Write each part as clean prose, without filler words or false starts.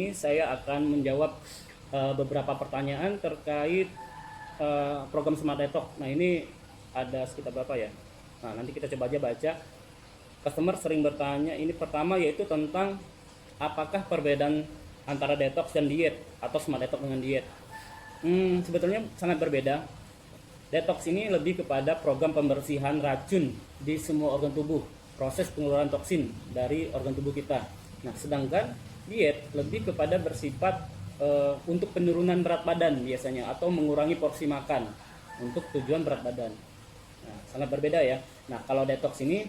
ini saya akan menjawab beberapa pertanyaan terkait program Smart Detox. Nah, ini ada sekitar berapa ya? Nah, nanti kita coba aja baca. Customer sering bertanya, ini pertama yaitu tentang apakah perbedaan antara detox dan diet atau Smart Detox dengan diet. Sebetulnya sangat berbeda. Detox ini lebih kepada program pembersihan racun di semua organ tubuh, proses pengeluaran toksin dari organ tubuh kita. Nah, sedangkan diet lebih kepada bersifat untuk penurunan berat badan biasanya, atau mengurangi porsi makan untuk tujuan berat badan. Nah, sangat berbeda ya. Nah, kalau detox ini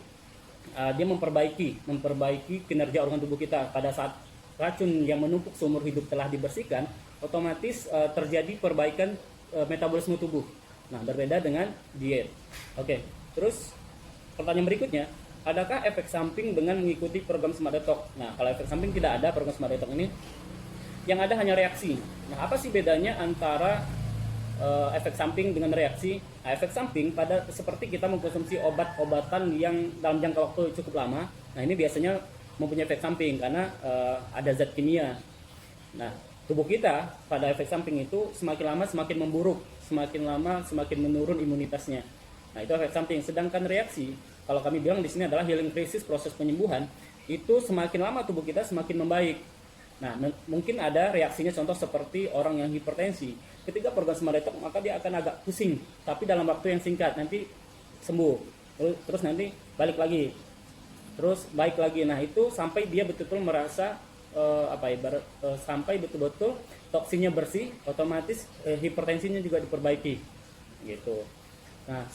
dia memperbaiki kinerja organ tubuh kita. Pada saat racun yang menumpuk seumur hidup telah dibersihkan, otomatis terjadi perbaikan metabolisme tubuh. Nah, berbeda dengan diet. Oke, terus pertanyaan berikutnya, adakah efek samping dengan mengikuti program Smart Detox? Nah, kalau efek samping tidak ada program Smart Detox ini, yang ada hanya reaksi. Nah, apa sih bedanya antara efek samping dengan reaksi? Nah, efek samping pada seperti kita mengkonsumsi obat-obatan yang dalam jangka waktu cukup lama. Nah, ini biasanya mempunyai efek samping karena ada zat kimia. Nah, tubuh kita pada efek samping itu semakin lama semakin memburuk, semakin lama semakin menurun imunitasnya. Nah, itu efek samping. Sedangkan reaksi, kalau kami bilang di sini adalah healing crisis, proses penyembuhan, itu semakin lama tubuh kita semakin membaik. Nah, mungkin ada reaksinya, contoh seperti orang yang hipertensi. Ketika program Smart Detox, maka dia akan agak pusing, tapi dalam waktu yang singkat nanti sembuh. Terus nanti balik lagi. Terus baik lagi. Nah, itu sampai dia betul-betul merasa sampai betul-betul toksinnya bersih, otomatis hipertensinya juga diperbaiki. Gitu. Nah,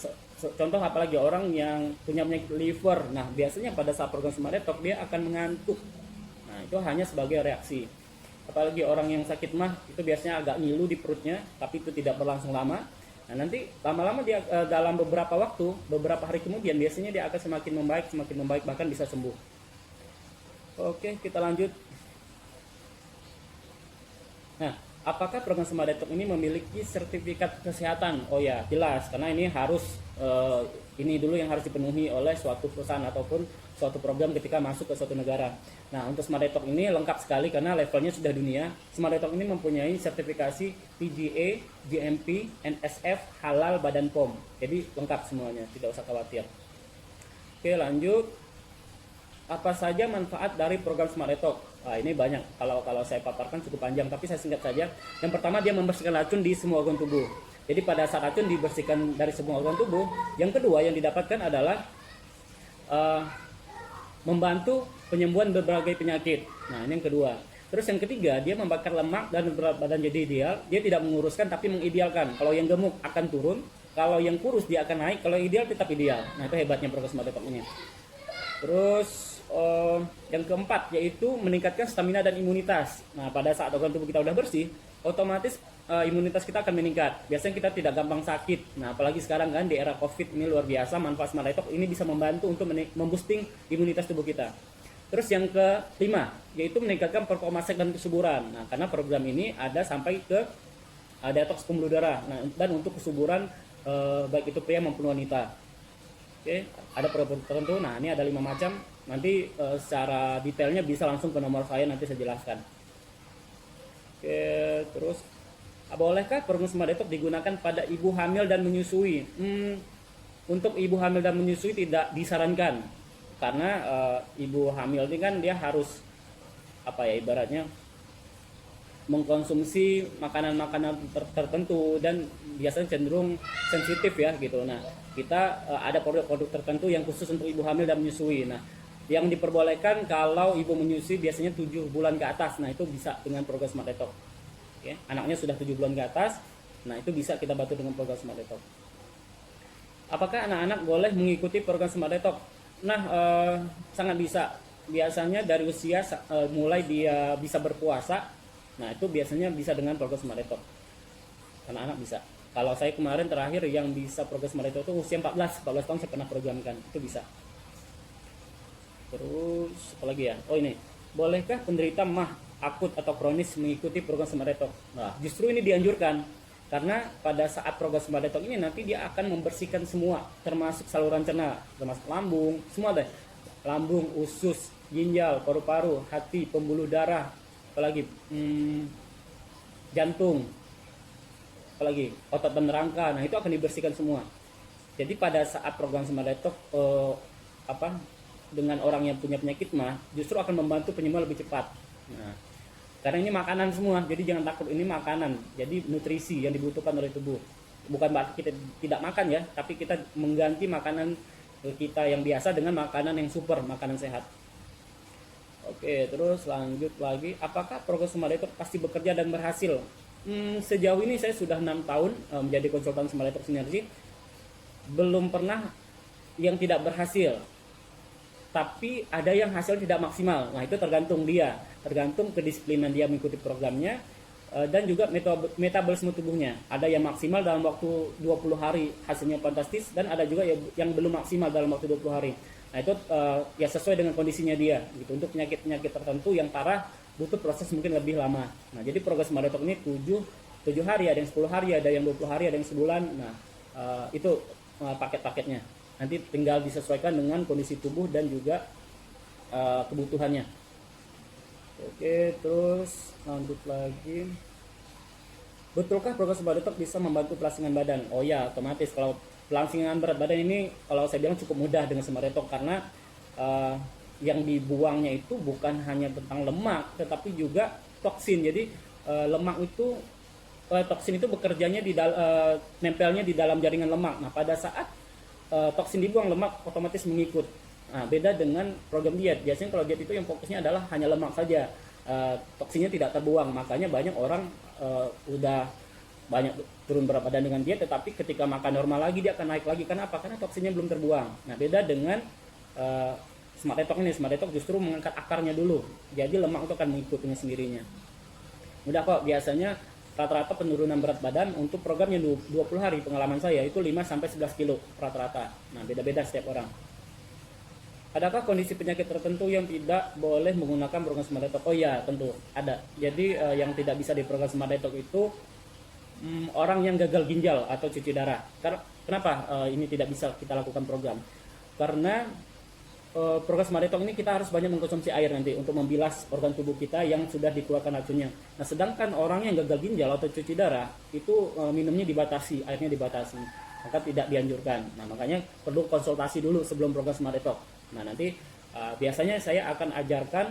contoh apalagi orang yang punya penyakit liver. Nah, biasanya pada saat program Smart Detox dia akan mengantuk. Nah, itu hanya sebagai reaksi. Apalagi orang yang sakit mah, itu biasanya agak ngilu di perutnya, tapi itu tidak berlangsung lama. Nah, nanti lama-lama dia dalam beberapa waktu, beberapa hari kemudian biasanya dia akan semakin membaik, bahkan bisa sembuh. Oke, kita lanjut. Nah, apakah program Smart Detox ini memiliki sertifikat kesehatan? Oh ya, jelas, karena ini harus ini dulu yang harus dipenuhi oleh suatu perusahaan ataupun suatu program ketika masuk ke suatu negara. Nah, untuk Smart Detox ini lengkap sekali karena levelnya sudah dunia. Smart Detox ini mempunyai sertifikasi PGA, GMP, NSF, Halal, Badan POM. Jadi lengkap semuanya, tidak usah khawatir. Oke, lanjut. Apa saja manfaat dari program Smart Detox? Nah, ini banyak. Kalau saya paparkan cukup panjang, tapi saya singkat saja. Yang pertama, dia membersihkan racun di semua organ tubuh. Jadi pada saat racun dibersihkan dari semua organ tubuh, yang kedua yang didapatkan adalah membantu penyembuhan berbagai penyakit. Nah, ini yang kedua. Terus yang ketiga, dia membakar lemak dan berat badan jadi ideal. Dia tidak menguruskan tapi mengidealkan. Kalau yang gemuk akan turun, kalau yang kurus dia akan naik, kalau ideal tetap ideal. Nah, itu hebatnya program Smart Detox ini. Terus yang keempat yaitu meningkatkan stamina dan imunitas. Nah, pada saat organ tubuh kita udah bersih, otomatis imunitas kita akan meningkat. Biasanya kita tidak gampang sakit. Nah, apalagi sekarang kan di era Covid ini luar biasa, manfaat Smart Detox ini bisa membantu untuk memboosting imunitas tubuh kita. Terus yang kelima yaitu meningkatkan performa seks dan kesuburan. Nah, karena program ini ada sampai ke detox pembuluh darah. Nah, dan untuk kesuburan baik itu pria maupun wanita. Oke, ada produk tertentu. Nah, ini ada 5 macam. Nanti secara detailnya bisa langsung ke nomor saya, nanti saya jelaskan. Oke, terus bolehkah program Smart Detox digunakan pada ibu hamil dan menyusui? Untuk ibu hamil dan menyusui tidak disarankan, karena ibu hamil ini kan dia harus ibaratnya mengkonsumsi makanan-makanan tertentu dan biasanya cenderung sensitif ya gitu. Nah, kita ada produk-produk tertentu yang khusus untuk ibu hamil dan menyusui. Nah, yang diperbolehkan kalau ibu menyusui biasanya 7 bulan ke atas. Nah, itu bisa dengan program Smart Detox. Oke, anaknya sudah 7 bulan ke atas. Nah, itu bisa kita bantu dengan program Smart Detox. Apakah anak-anak boleh mengikuti program Smart Detox? Nah, sangat bisa. Biasanya dari usia mulai dia bisa berpuasa. Nah, itu biasanya bisa dengan program Smart Detox. Anak-anak bisa. Kalau saya kemarin terakhir yang bisa program Smart Detox itu usia 14 tahun saya pernah programkan. Itu bisa. Terus apa lagi ya? Oh, ini. Bolehkah penderita MAH akut atau kronis mengikuti program Smart Detox? Nah, justru ini dianjurkan. Karena pada saat program Smart Detox ini nanti dia akan membersihkan semua, termasuk saluran cerna, termasuk lambung, semua deh. Lambung, usus, ginjal, paru-paru, hati, pembuluh darah, apalagi jantung, apalagi otot dan rangka. Nah, itu akan dibersihkan semua. Jadi pada saat program Smart Detox dengan orang yang punya penyakit mah justru akan membantu penyembuhan lebih cepat. Nah, karena ini makanan semua, jadi jangan takut, ini makanan. Jadi nutrisi yang dibutuhkan oleh tubuh. Bukan berarti kita tidak makan ya, tapi kita mengganti makanan kita yang biasa dengan makanan yang super, makanan sehat. Oke, terus lanjut lagi. Apakah program Smart Detox pasti bekerja dan berhasil? Sejauh ini saya sudah 6 tahun menjadi konsultan Smart Detox Sinergi. Belum pernah yang tidak berhasil. Tapi ada yang hasil tidak maksimal. Nah, itu tergantung dia, tergantung kedisiplinan dia mengikuti programnya dan juga metabolisme tubuhnya. Ada yang maksimal dalam waktu 20 hari hasilnya fantastis, dan ada juga yang belum maksimal dalam waktu 20 hari. Nah, itu ya sesuai dengan kondisinya dia gitu. Untuk penyakit-penyakit tertentu yang parah butuh proses mungkin lebih lama. Nah, jadi program Smart Detox ini 7 hari, ada yang 10 hari, ada yang 20 hari, ada yang sebulan. Nah, itu paket-paketnya. Nanti tinggal disesuaikan dengan kondisi tubuh dan juga kebutuhannya. Oke, terus lanjut lagi. Betulkah program Smart Detox bisa membantu pelangsingan badan? Oh ya, otomatis. Kalau pelangsingan berat badan ini, kalau saya bilang cukup mudah dengan Smart Detox, karena yang dibuangnya itu bukan hanya tentang lemak, tetapi juga toksin. Jadi lemak itu toksin itu bekerjanya nempelnya di dalam jaringan lemak. Nah, pada saat toksin dibuang, lemak otomatis mengikut. Nah, beda dengan program diet. Biasanya kalau diet itu yang fokusnya adalah hanya lemak saja, toksinnya tidak terbuang. Makanya banyak orang udah banyak turun berat badan dengan diet, tetapi ketika makan normal lagi dia akan naik lagi. Kenapa? Karena toksinnya belum terbuang. Nah, beda dengan Smart Detox ini. Smart Detox justru mengangkat akarnya dulu, jadi lemak itu akan mengikutinya sendirinya. Udah kok, biasanya rata-rata penurunan berat badan untuk programnya 20 hari, pengalaman saya itu 5-11 kilo rata-rata. Nah, beda-beda setiap orang. Adakah kondisi penyakit tertentu yang tidak boleh menggunakan program Smart Detox? Oh ya, tentu ada. Jadi yang tidak bisa di program Smart Detox itu orang yang gagal ginjal atau cuci darah. Kenapa ini tidak bisa kita lakukan program? Karena program Smart Detox ini kita harus banyak mengkonsumsi air nanti untuk membilas organ tubuh kita yang sudah dikeluarkan racunnya. Nah, sedangkan orang yang gagal ginjal atau cuci darah itu minumnya dibatasi, airnya dibatasi, maka tidak dianjurkan. Nah, makanya perlu konsultasi dulu sebelum program Smart Detox. Nah, nanti biasanya saya akan ajarkan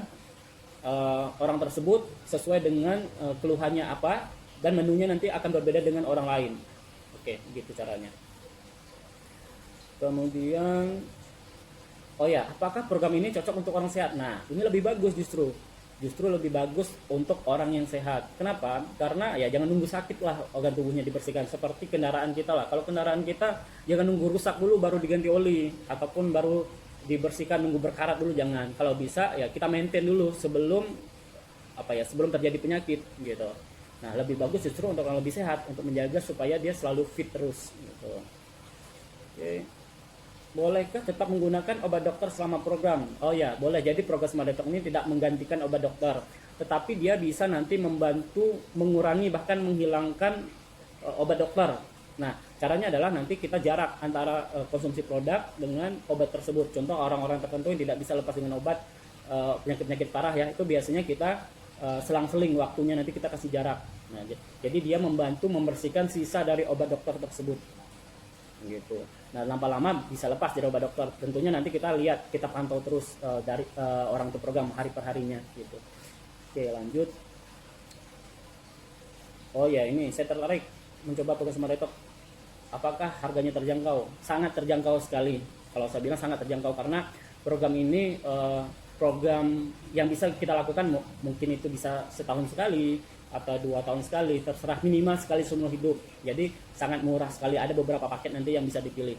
orang tersebut sesuai dengan keluhannya apa, dan menunya nanti akan berbeda dengan orang lain. Oke, gitu caranya. Kemudian oh ya, apakah program ini cocok untuk orang sehat? Nah, ini lebih bagus justru lebih bagus untuk orang yang sehat. Kenapa? Karena ya jangan nunggu sakit lah organ tubuhnya dibersihkan. Seperti kendaraan kita lah. Kalau kendaraan kita jangan nunggu rusak dulu baru diganti oli, ataupun baru dibersihkan, nunggu berkarat dulu, jangan. Kalau bisa ya kita maintain dulu sebelum sebelum terjadi penyakit gitu. Nah, lebih bagus justru untuk orang lebih sehat, untuk menjaga supaya dia selalu fit terus gitu. Oke. Bolehkah tetap menggunakan obat dokter selama program? Oh ya, boleh. Jadi program Smart Detox ini tidak menggantikan obat dokter, tetapi dia bisa nanti membantu mengurangi bahkan menghilangkan obat dokter. Nah, caranya adalah nanti kita jarak antara konsumsi produk dengan obat tersebut. Contoh orang-orang tertentu yang tidak bisa lepas dengan obat, penyakit-penyakit parah ya, itu biasanya kita selang-seling waktunya, nanti kita kasih jarak. Nah, jadi dia membantu membersihkan sisa dari obat dokter tersebut. Gitu. Nah, lama-lama bisa lepas dari obat dokter. Tentunya nanti kita lihat, kita pantau terus dari orang itu program hari per harinya gitu. Oke, lanjut. Oh ya, ini saya tertarik mencoba program Smart Detox. Apakah harganya terjangkau? Sangat terjangkau sekali. Kalau saya bilang sangat terjangkau, karena program ini program yang bisa kita lakukan mungkin itu bisa setahun sekali atau 2 tahun sekali, terserah, minimal sekali seumur hidup. Jadi sangat murah sekali. Ada beberapa paket nanti yang bisa dipilih,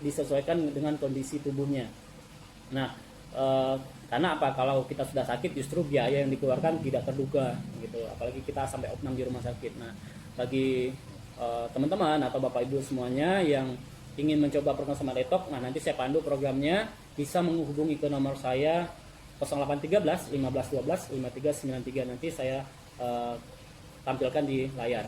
disesuaikan dengan kondisi tubuhnya. Nah, karena apa? Kalau kita sudah sakit, justru biaya yang dikeluarkan tidak terduga gitu. Apalagi kita sampai opnam di rumah sakit. Nah, bagi teman-teman atau bapak ibu semuanya yang ingin mencoba program Smart Detox, nah nanti saya pandu programnya, bisa menghubungi ke nomor saya 0813 1512 5393. Nanti saya tampilkan di layar.